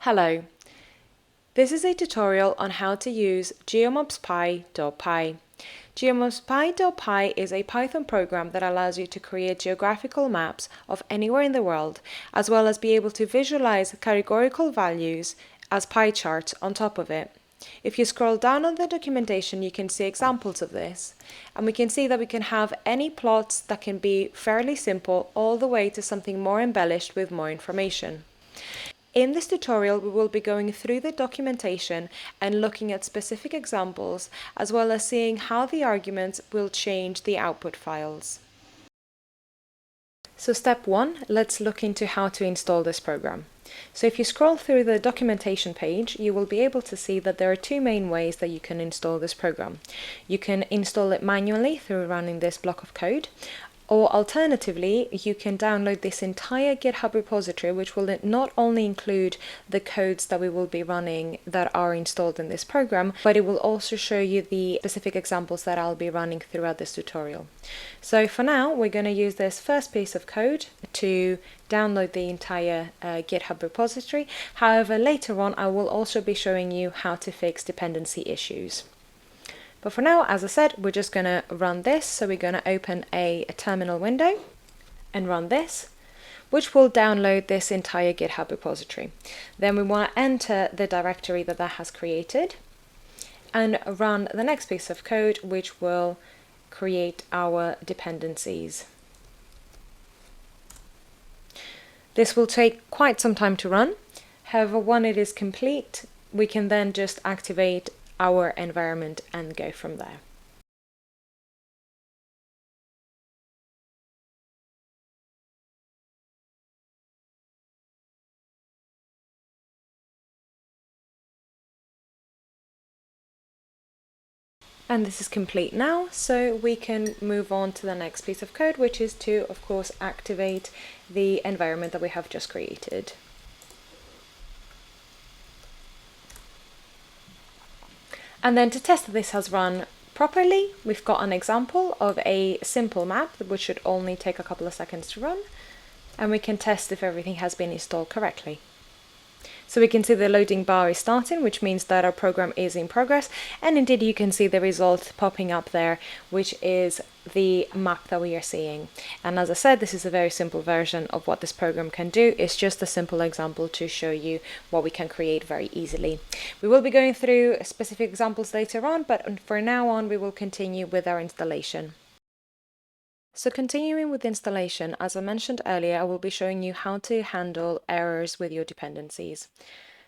Hello, this is a tutorial on how to use geomobspy.py. Geomobspy.py is a Python program that allows you to create geographical maps of anywhere in the world, as well as be able to visualize categorical values as pie charts on top of it. If you scroll down on the documentation, you can see examples of this, and we can see that we can have any plots that can be fairly simple all the way to something more embellished with more information. In this tutorial, we will be going through the documentation and looking at specific examples, as well as seeing how the arguments will change the output files. So step 1, let's look into how to install this program. So if you scroll through the documentation page, you will be able to see that there are two main ways that you can install this program. You can install it manually through running this block of code, or alternatively, you can download this entire GitHub repository, which will not only include the codes that we will be running that are installed in this program, but it will also show you the specific examples that I'll be running throughout this tutorial. So for now, we're going to use this first piece of code to download the entire GitHub repository. However, later on, I will also be showing you how to fix dependency issues. But for now, as I said, we're just going to run this. So we're going to open a terminal window and run this, which will download this entire GitHub repository. Then we want to enter the directory that has created and run the next piece of code, which will create our dependencies. This will take quite some time to run. However, when it is complete, we can then just activate our environment and go from there. And this is complete now, so we can move on to the next piece of code, which is to, of course, activate the environment that we have just created. And then to test that this has run properly, we've got an example of a simple map which should only take a couple of seconds to run, and we can test if everything has been installed correctly. So we can see the loading bar is starting, which means that our program is in progress, and indeed you can see the result popping up there, which is the map that we are seeing. And as I said, this is a very simple version of what this program can do. It's just a simple example to show you what we can create very easily. We will be going through specific examples later on, but for now on we will continue with our installation. So continuing with installation, as I mentioned earlier, I will be showing you how to handle errors with your dependencies.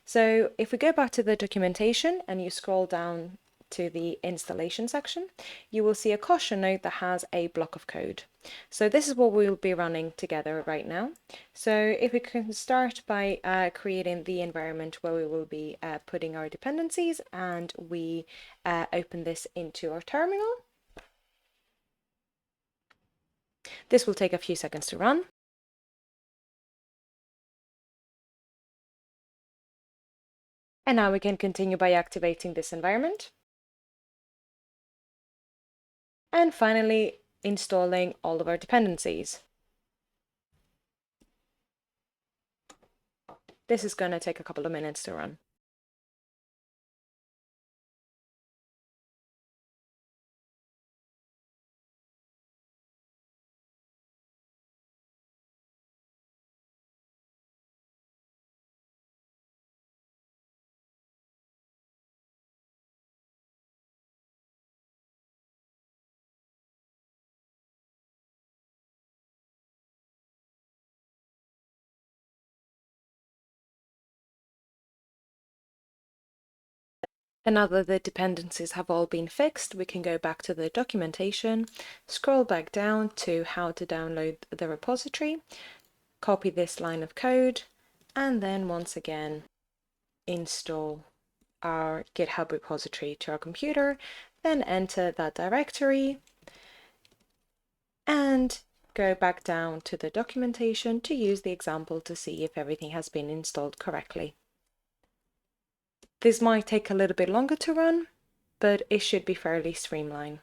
So if we go back to the documentation and you scroll down to the installation section, you will see a caution note that has a block of code. So this is what we'll be running together right now. So if we can start by creating the environment where we will be putting our dependencies, and we open this into our terminal. This will take a few seconds to run. And now we can continue by activating this environment. And finally, installing all of our dependencies. This is going to take a couple of minutes to run. And now that the dependencies have all been fixed, we can go back to the documentation, scroll back down to how to download the repository, copy this line of code, and then once again install our GitHub repository to our computer, then enter that directory and go back down to the documentation to use the example to see if everything has been installed correctly. This might take a little bit longer to run, but it should be fairly streamlined.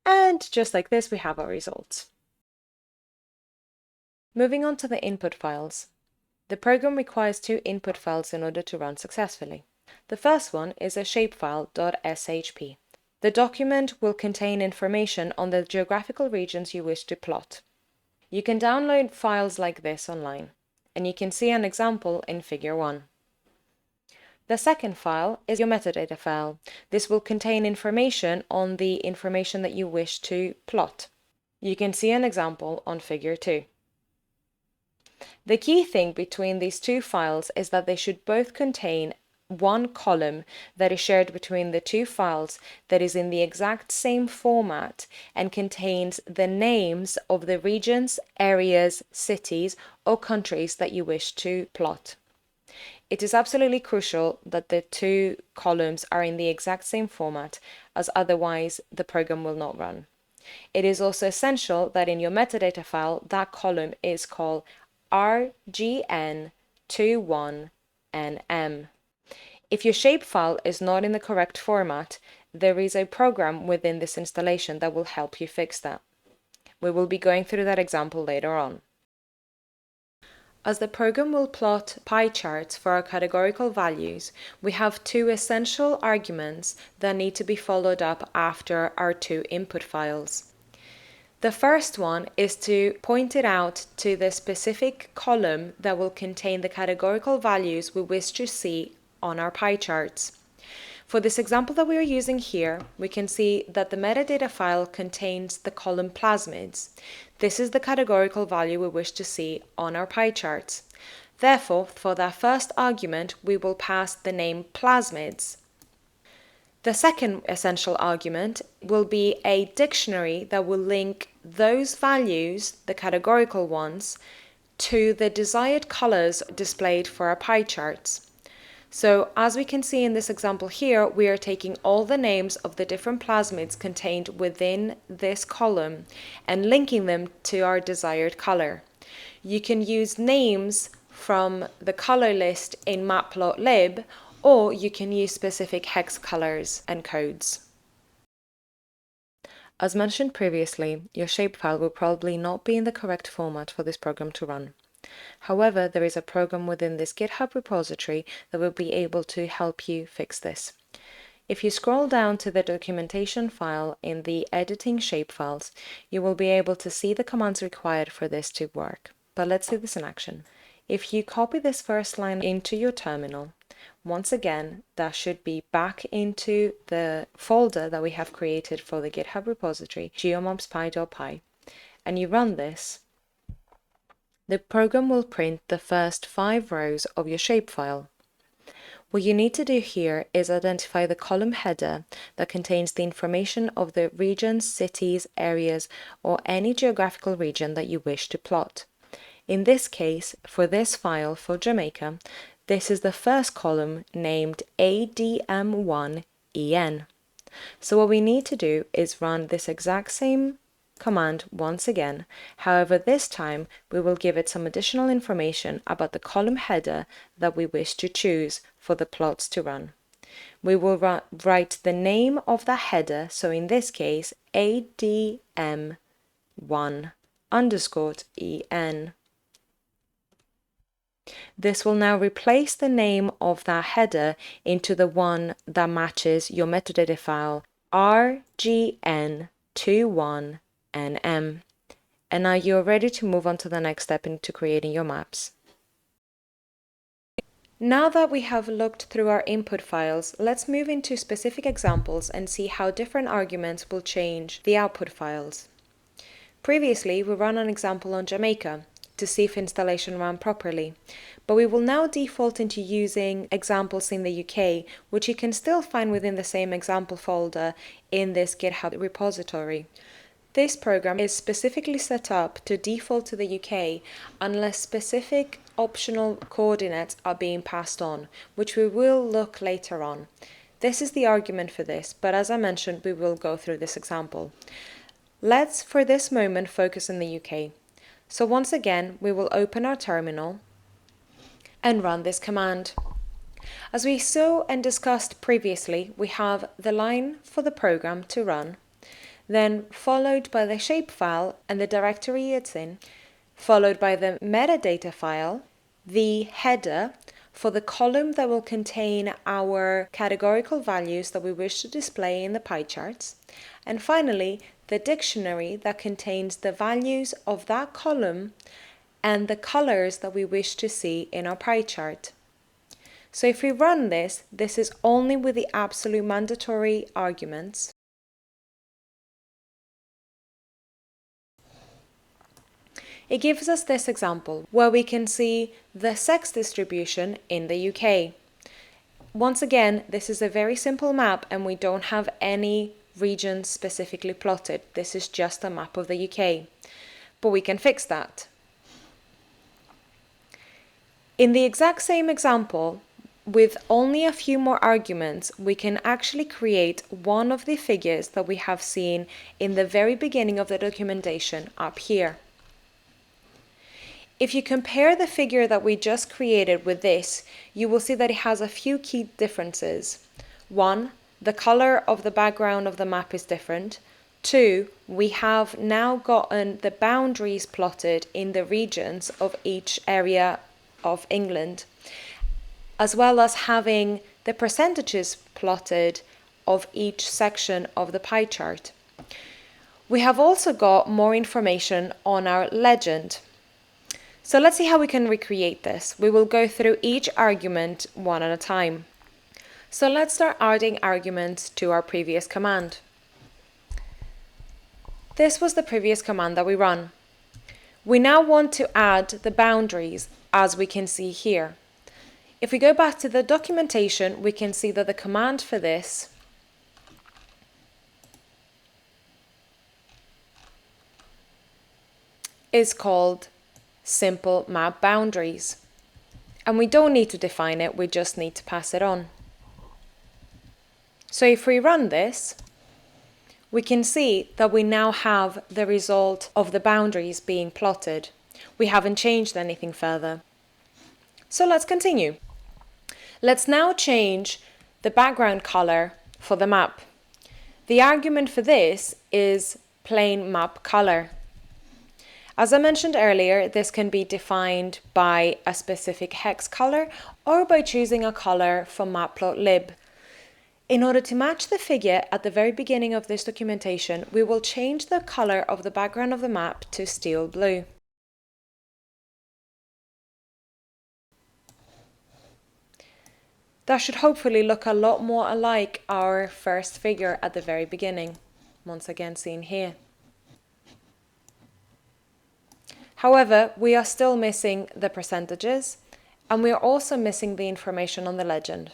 And just like this, we have our results. Moving on to the input files. The program requires two input files in order to run successfully. The first one is a shapefile.shp. The document will contain information on the geographical regions you wish to plot. You can download files like this online, and you can see an example in Figure 1. The second file is your metadata file. This will contain information on the information that you wish to plot. You can see an example on Figure 2. The key thing between these two files is that they should both contain one column that is shared between the two files that is in the exact same format and contains the names of the regions, areas, cities, or countries that you wish to plot. It is absolutely crucial that the two columns are in the exact same format, as otherwise the program will not run. It is also essential that in your metadata file, that column is called RGN21NM. If your shapefile is not in the correct format, there is a program within this installation that will help you fix that. We will be going through that example later on. As the program will plot pie charts for our categorical values, we have two essential arguments that need to be followed up after our two input files. The first one is to point it out to the specific column that will contain the categorical values we wish to see on our pie charts. For this example that we are using here, we can see that the metadata file contains the column plasmids. This is the categorical value we wish to see on our pie charts. Therefore, for that first argument, we will pass the name plasmids. The second essential argument will be a dictionary that will link those values, the categorical ones, to the desired colors displayed for our pie charts. So as we can see in this example here, we are taking all the names of the different plasmids contained within this column and linking them to our desired color. You can use names from the color list in matplotlib, or you can use specific hex colors and codes. As mentioned previously, your shapefile will probably not be in the correct format for this program to run. However, there is a program within this GitHub repository that will be able to help you fix this. If you scroll down to the documentation file in the editing shapefiles, you will be able to see the commands required for this to work. But let's see this in action. If you copy this first line into your terminal, once again, that should be back into the folder that we have created for the GitHub repository, geomobspy.py, and you run this, the program will print the first 5 rows of your shapefile. What you need to do here is identify the column header that contains the information of the regions, cities, areas, or any geographical region that you wish to plot. In this case, for this file for Jamaica, this is the first column named ADM1EN. So what we need to do is run this exact same command once again. However, this time we will give it some additional information about the column header that we wish to choose for the plots to run. We will write the name of that header, so in this case ADM1_EN. This will now replace the name of that header into the one that matches your metadata file RGN21NM. And now you're ready to move on to the next step into creating your maps. Now that we have looked through our input files, let's move into specific examples and see how different arguments will change the output files. Previously, we ran an example on Jamaica to see if installation ran properly, but we will now default into using examples in the UK, which you can still find within the same example folder in this GitHub repository. This program is specifically set up to default to the UK unless specific optional coordinates are being passed on, which we will look later on. This is the argument for this, but as I mentioned, we will go through this example. Let's, for this moment, focus on the UK. So once again, we will open our terminal and run this command. As we saw and discussed previously, we have the line for the program to run, then followed by the shapefile and the directory it's in, followed by the metadata file, the header for the column that will contain our categorical values that we wish to display in the pie charts, and finally the dictionary that contains the values of that column and the colors that we wish to see in our pie chart. So if we run this, this is only with the absolute mandatory arguments. It gives us this example where we can see the sex distribution in the UK. Once again, this is a very simple map and we don't have any regions specifically plotted. This is just a map of the UK, but we can fix that. In the exact same example, with only a few more arguments, we can actually create one of the figures that we have seen in the very beginning of the documentation up here. If you compare the figure that we just created with this, you will see that it has a few key differences. 1, the color of the background of the map is different. 2, we have now gotten the boundaries plotted in the regions of each area of England, as well as having the percentages plotted of each section of the pie chart. We have also got more information on our legend. So let's see how we can recreate this. We will go through each argument one at a time. So let's start adding arguments to our previous command. This was the previous command that we run. We now want to add the boundaries, as we can see here. If we go back to the documentation, we can see that the command for this is called simple map boundaries. And we don't need to define it, we just need to pass it on. So if we run this, we can see that we now have the result of the boundaries being plotted. We haven't changed anything further. So let's continue. Let's now change the background color for the map. The argument for this is plain map color. As I mentioned earlier, this can be defined by a specific hex color or by choosing a color from matplotlib. In order to match the figure at the very beginning of this documentation, we will change the color of the background of the map to steel blue. That should hopefully look a lot more alike our first figure at the very beginning, once again seen here. However, we are still missing the percentages, and we are also missing the information on the legend.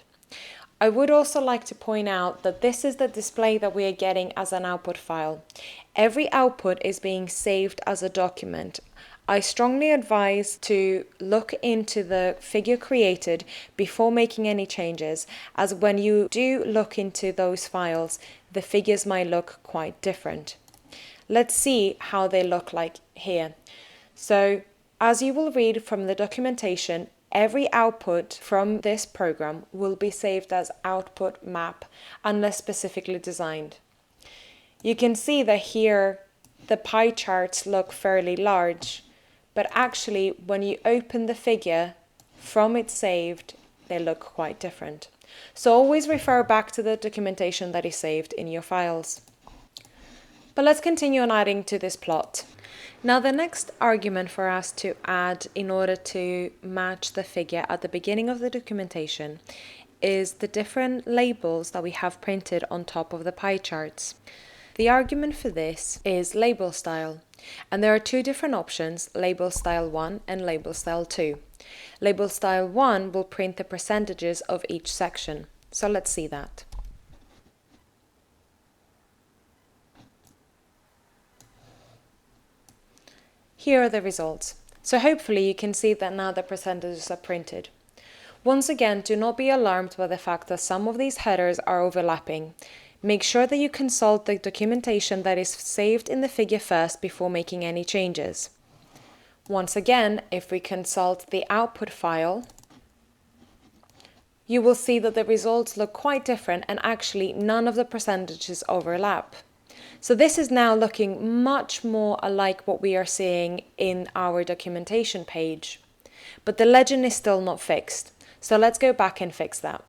I would also like to point out that this is the display that we are getting as an output file. Every output is being saved as a document. I strongly advise to look into the figure created before making any changes, as when you do look into those files, the figures might look quite different. Let's see how they look like here. So, as you will read from the documentation, every output from this program will be saved as output map unless specifically designed. You can see that here the pie charts look fairly large, but actually when you open the figure from it saved, they look quite different. So always refer back to the documentation that is saved in your files. But let's continue on adding to this plot. Now the next argument for us to add in order to match the figure at the beginning of the documentation is the different labels that we have printed on top of the pie charts. The argument for this is label style, and there are two different options, label style 1 and label style 2. Label style 1 will print the percentages of each section, so let's see that. Here are the results. So hopefully you can see that now the percentages are printed. Once again, do not be alarmed by the fact that some of these headers are overlapping. Make sure that you consult the documentation that is saved in the figure first before making any changes. Once again, if we consult the output file, you will see that the results look quite different and actually none of the percentages overlap. So this is now looking much more alike what we are seeing in our documentation page. but the legend is still not fixed. So let's go back and fix that.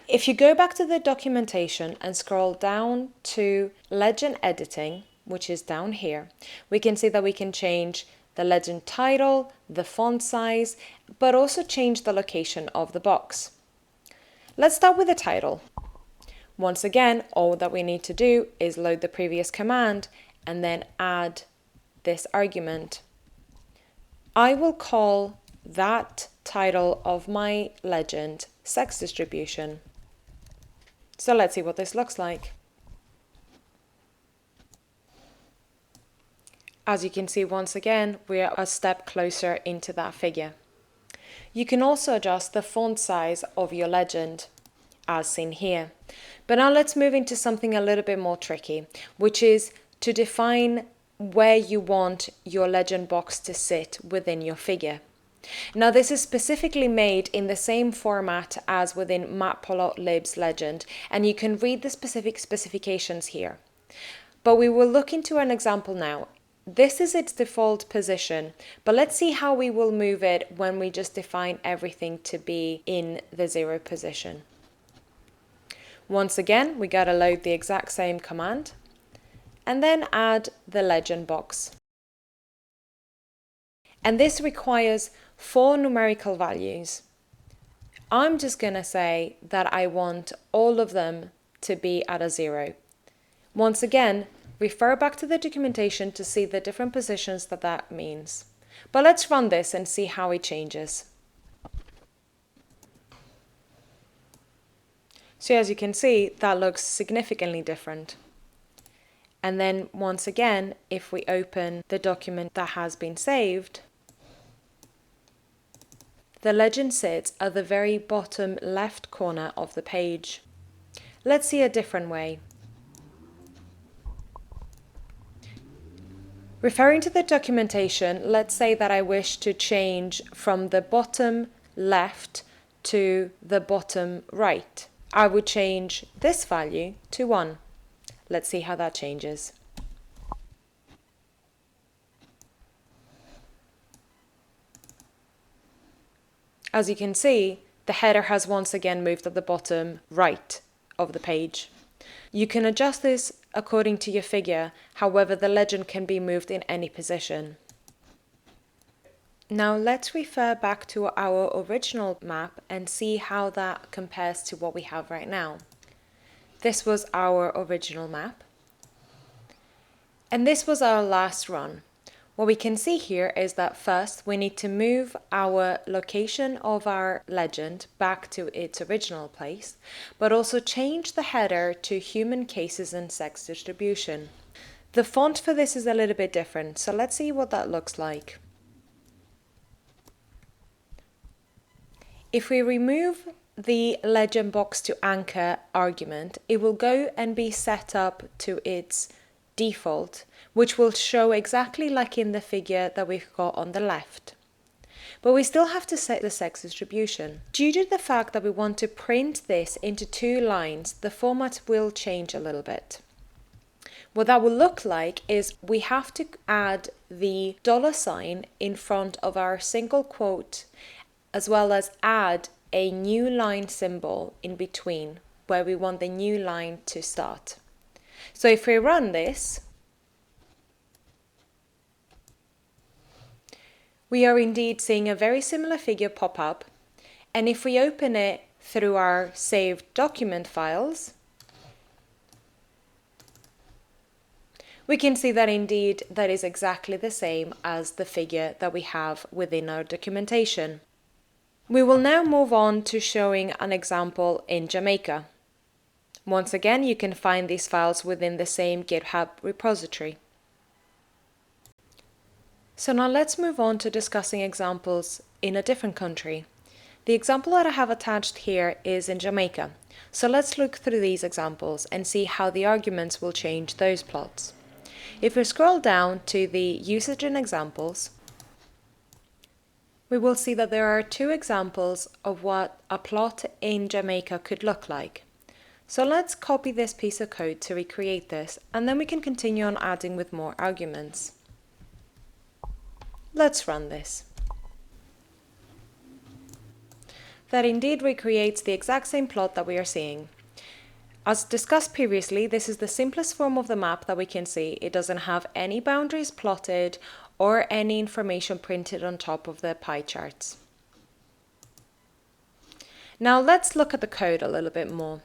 If you go back to the documentation and scroll down to legend editing, which is down here, we can see that we can change the legend title, the font size, but also change the location of the box. Let's start with the title. Once again, all that we need to do is load the previous command and then add this argument. I will call that title of my legend sex distribution. So let's see what this looks like. As you can see, once again, we are a step closer into that figure. You can also adjust the font size of your legend, as seen here. But now let's move into something a little bit more tricky, which is to define where you want your legend box to sit within your figure. Now this is specifically made in the same format as within Matplotlib's legend, and you can read the specific specifications here. But we will look into an example now. This is its default position, but let's see how we will move it when we just define everything to be in the 0 position. Once again, we gotta load the exact same command and then add the legend box. And this requires 4 numerical values. I'm just gonna say that I want all of them to be at a 0. Once again, refer back to the documentation to see the different positions that means. But let's run this and see how it changes. So as you can see, that looks significantly different. And then once again, if we open the document that has been saved, the legend sits at the very bottom left corner of the page. Let's see a different way. Referring to the documentation, let's say that I wish to change from the bottom left to the bottom right. I would change this value to 1. Let's see how that changes. As you can see, the header has once again moved at the bottom right of the page. You can adjust this according to your figure, however the legend can be moved in any position. Now let's refer back to our original map and see how that compares to what we have right now. This was our original map. And this was our last run. What we can see here is that first we need to move our location of our legend back to its original place, but also change the header to human cases and sex distribution. The font for this is a little bit different, so let's see what that looks like. If we remove the legend box to anchor argument, it will go and be set up to its default, which will show exactly like in the figure that we've got on the left. But we still have to set the sex distribution. Due to the fact that we want to print this into 2 lines, the format will change a little bit. What that will look like is we have to add the $sign in front of our single quote, as well as add a new line symbol in between where we want the new line to start. So if we run this, we are indeed seeing a very similar figure pop up, and if we open it through our saved document files, we can see that indeed that is exactly the same as the figure that we have within our documentation. We will now move on to showing an example in Jamaica. Once again, you can find these files within the same GitHub repository. So now let's move on to discussing examples in a different country. The example that I have attached here is in Jamaica. So let's look through these examples and see how the arguments will change those plots. If we scroll down to the usage and examples, we will see that there are 2 examples of what a plot in Jamaica could look like. So let's copy this piece of code to recreate this, and then we can continue on adding with more arguments. Let's run this. That indeed recreates the exact same plot that we are seeing. As discussed previously, this is the simplest form of the map that we can see. It doesn't have any boundaries plotted or any information printed on top of the pie charts. Now let's look at the code a little bit more.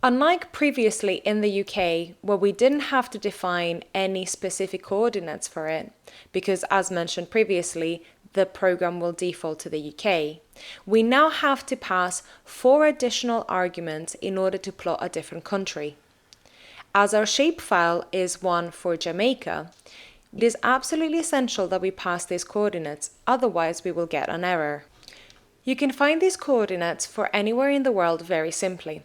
Unlike previously in the UK, where we didn't have to define any specific coordinates for it, because as mentioned previously, the program will default to the UK, we now have to pass 4 additional arguments in order to plot a different country. As our shapefile is one for Jamaica, it is absolutely essential that we pass these coordinates, otherwise we will get an error. You can find these coordinates for anywhere in the world very simply.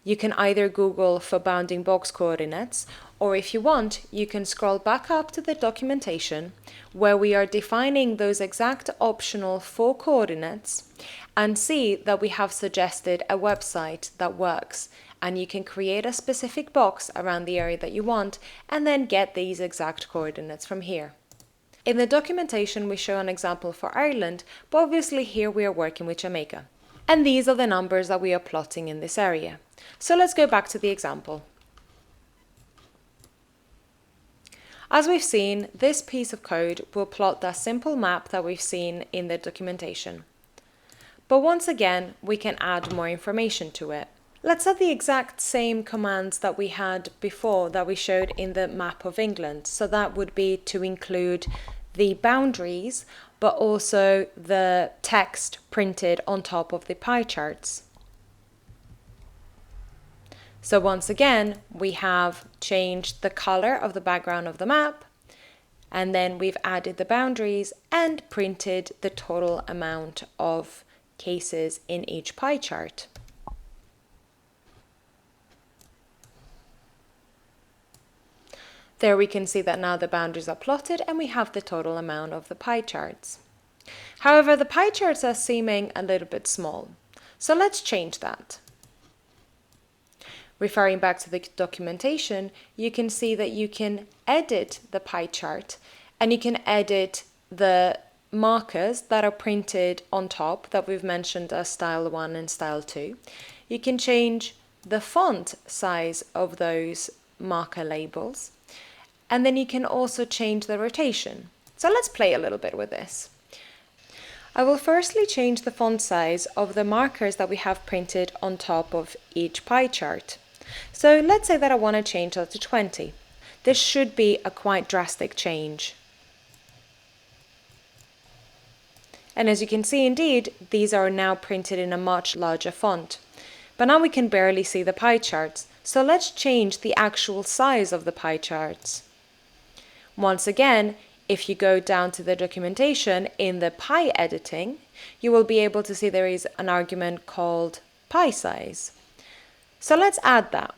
You can either Google for bounding box coordinates, or if you want, you can scroll back up to the documentation where we are defining those exact optional 4 coordinates and see that we have suggested a website that works, and you can create a specific box around the area that you want and then get these exact coordinates from here. In the documentation, we show an example for Ireland, but obviously here we are working with Jamaica. And these are the numbers that we are plotting in this area. So let's go back to the example. As we've seen, this piece of code will plot that simple map that we've seen in the documentation. But once again, we can add more information to it. Let's add the exact same commands that we had before that we showed in the map of England. So that would be to include the boundaries, but also the text printed on top of the pie charts. So once again, we have changed the color of the background of the map, and then we've added the boundaries and printed the total amount of cases in each pie chart. There we can see that now the boundaries are plotted and we have the total amount of the pie charts. However, the pie charts are seeming a little bit small, so let's change that. Referring back to the documentation, you can see that you can edit the pie chart and you can edit the markers that are printed on top that we've mentioned as style 1 and style 2. You can change the font size of those marker labels, and then you can also change the rotation. So let's play a little bit with this. I will firstly change the font size of the markers that we have printed on top of each pie chart. So let's say that I want to change that to 20. This should be a quite drastic change. And as you can see, indeed, these are now printed in a much larger font. But now we can barely see the pie charts. So let's change the actual size of the pie charts. Once again, if you go down to the documentation in the pie editing, you will be able to see there is an argument called pie size. So let's add that.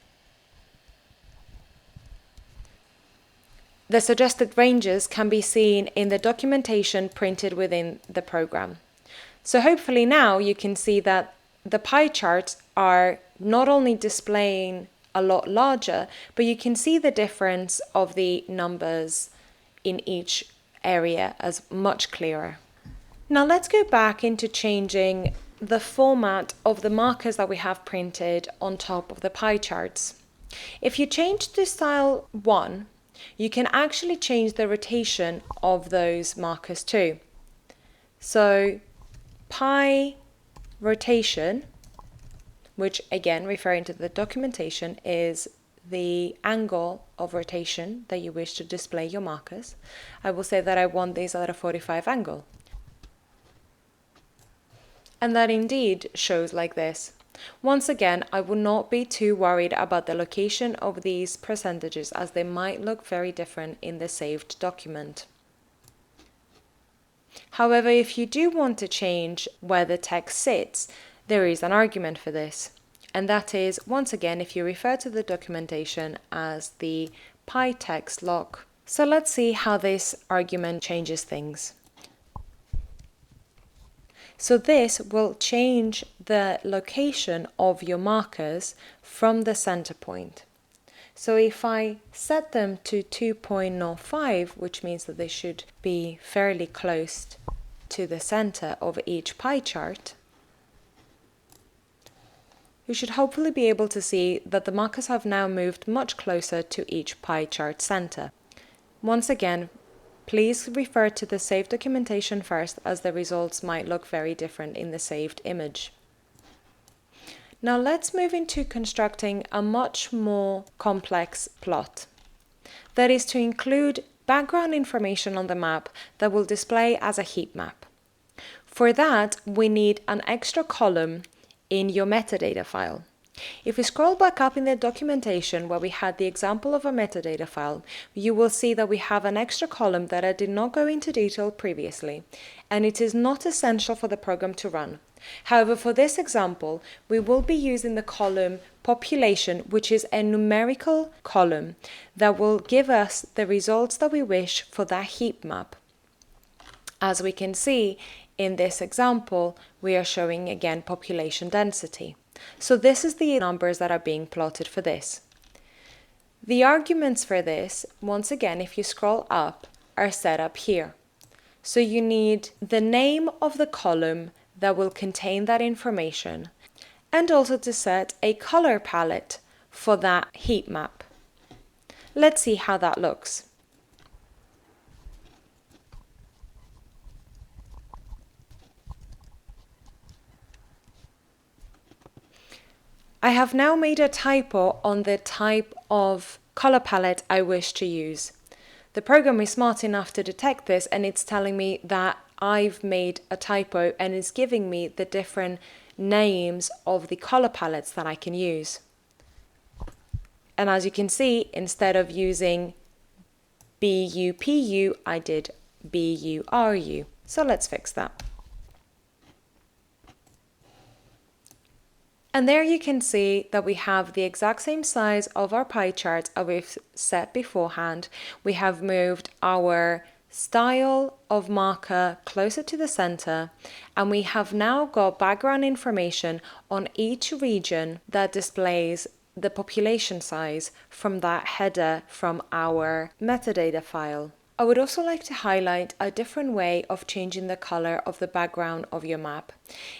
The suggested ranges can be seen in the documentation printed within the program. So hopefully now you can see that the pie charts are not only displaying a lot larger, but you can see the difference of the numbers in each area as much clearer. Now let's go back into changing the format of the markers that we have printed on top of the pie charts. If you change to style 1, you can actually change the rotation of those markers too. So pie rotation, which again referring to the documentation is the angle of rotation that you wish to display your markers. I will say that I want these at a 45 angle. And that indeed shows like this. Once again, I would not be too worried about the location of these percentages as they might look very different in the saved document. However, if you do want to change where the text sits, there is an argument for this. And that is, once again, if you refer to the documentation as the pie text lock. So let's see how this argument changes things. So this will change the location of your markers from the center point. So if I set them to 2.05, which means that they should be fairly close to the center of each pie chart, you should hopefully be able to see that the markers have now moved much closer to each pie chart center. Once again, please refer to the saved documentation first, as the results might look very different in the saved image. Now let's move into constructing a much more complex plot. That is to include background information on the map that will display as a heat map. For that, we need an extra column in your metadata file. If we scroll back up in the documentation where we had the example of a metadata file, you will see that we have an extra column that I did not go into detail previously, and it is not essential for the program to run. However, for this example, we will be using the column population, which is a numerical column that will give us the results that we wish for that heat map. As we can see in this example, we are showing again population density. So this is the numbers that are being plotted for this. The arguments for this, once again, if you scroll up, are set up here. So you need the name of the column that will contain that information, and also to set a color palette for that heat map. Let's see how that looks. I have now made a typo on the type of color palette I wish to use. The program is smart enough to detect this, and it's telling me that I've made a typo and is giving me the different names of the color palettes that I can use. And as you can see, instead of using BUPU, I did BURU. So let's fix that. And there you can see that we have the exact same size of our pie chart as we've set beforehand. We have moved our style of marker closer to the center, and we have now got background information on each region that displays the population size from that header from our metadata file. I would also like to highlight a different way of changing the color of the background of your map.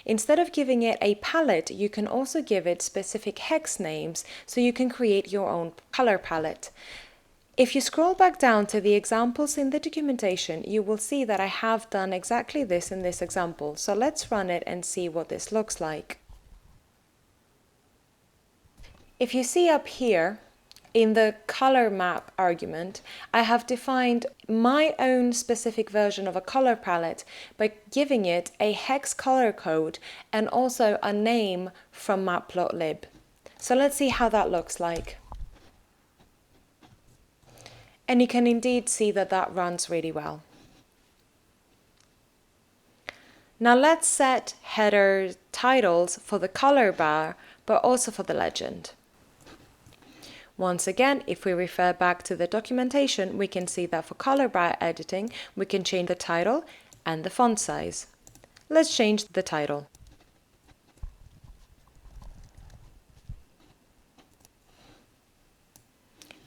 Instead of giving it a palette, you can also give it specific hex names so you can create your own color palette. If you scroll back down to the examples in the documentation, you will see that I have done exactly this in this example. So let's run it and see what this looks like. If you see up here, in the color map argument, I have defined my own specific version of a color palette by giving it a hex color code and also a name from matplotlib. So let's see how that looks like. And you can indeed see that that runs really well. Now let's set header titles for the color bar, but also for the legend. Once again, if we refer back to the documentation, we can see that for color bar editing, we can change the title and the font size. Let's change the title.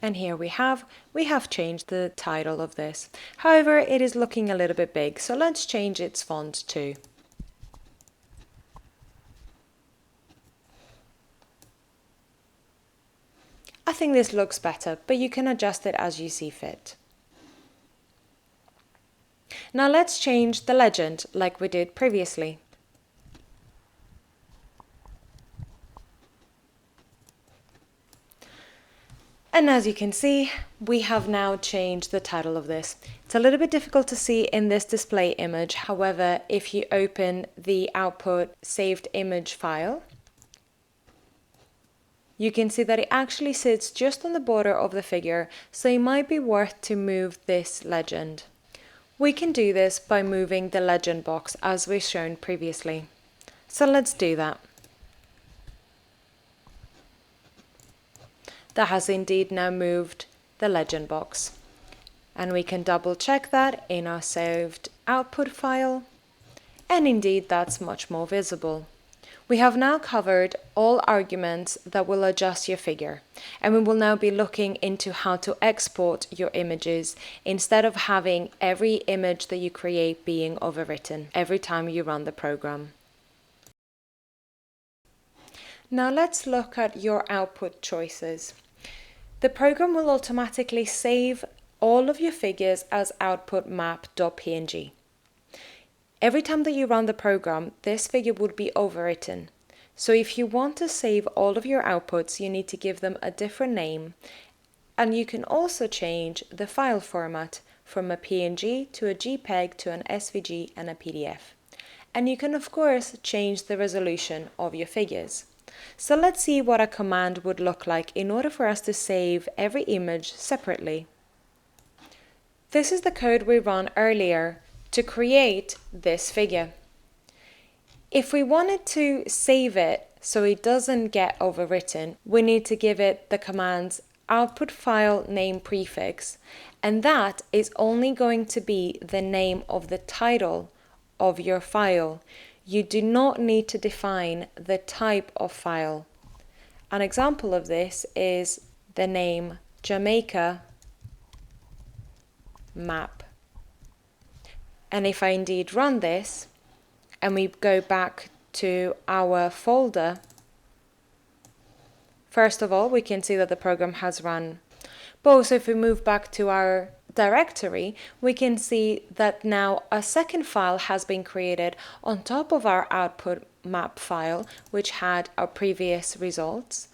And here we have changed the title of this. However, it is looking a little bit big, so let's change its font too. I think this looks better, but you can adjust it as you see fit. Now let's change the legend like we did previously. And as you can see, we have now changed the title of this. It's a little bit difficult to see in this display image. However, if you open the output saved image file, you can see that it actually sits just on the border of the figure, so it might be worth to move this legend. We can do this by moving the legend box as we've shown previously. So let's do that. That has indeed now moved the legend box. And we can double check that in our saved output file. And indeed that's much more visible. We have now covered all arguments that will adjust your figure, and we will now be looking into how to export your images instead of having every image that you create being overwritten every time you run the program. Now let's look at your output choices. The program will automatically save all of your figures as output map.png. Every time that you run the program, this figure would be overwritten. So if you want to save all of your outputs, you need to give them a different name. And you can also change the file format from a PNG to a JPEG to an SVG and a PDF. And you can of course change the resolution of your figures. So let's see what a command would look like in order for us to save every image separately. This is the code we ran earlier to create this figure. If we wanted to save it so it doesn't get overwritten, we need to give it the command's output file name prefix, and that is only going to be the name of the title of your file. You do not need to define the type of file. An example of this is the name Jamaica map. And if I indeed run this, and we go back to our folder, first of all, we can see that the program has run. But also if we move back to our directory, we can see that now a second file has been created on top of our output map file, which had our previous results,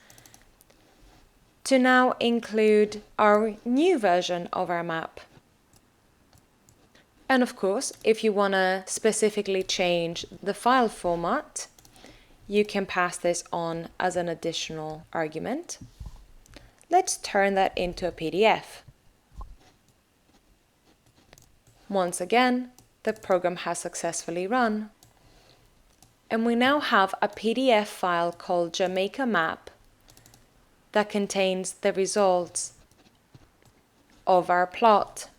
to now include our new version of our map. And of course, if you want to specifically change the file format, you can pass this on as an additional argument. Let's turn that into a PDF. Once again, the program has successfully run. And we now have a PDF file called Jamaica map that contains the results of our plot.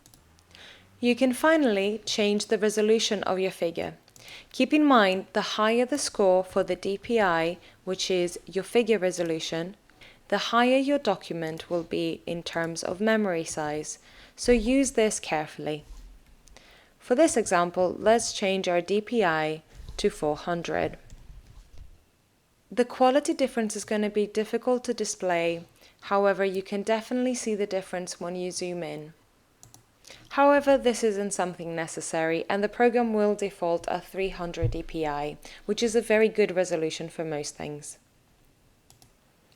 You can finally change the resolution of your figure. Keep in mind, the higher the score for the DPI, which is your figure resolution, the higher your document will be in terms of memory size, so use this carefully. For this example, let's change our DPI to 400. The quality difference is going to be difficult to display, however, you can definitely see the difference when you zoom in. However, this isn't something necessary, and the program will default a 300 dpi, which is a very good resolution for most things.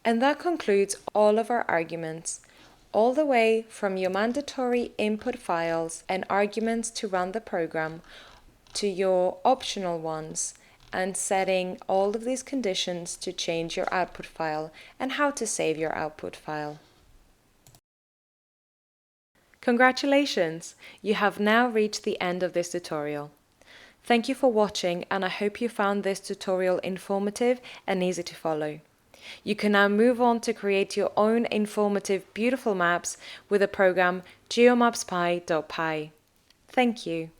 And that concludes all of our arguments, all the way from your mandatory input files and arguments to run the program, to your optional ones, and setting all of these conditions to change your output file and how to save your output file. Congratulations! You have now reached the end of this tutorial. Thank you for watching, and I hope you found this tutorial informative and easy to follow. You can now move on to create your own informative, beautiful maps with the program geomapspy.py. Thank you.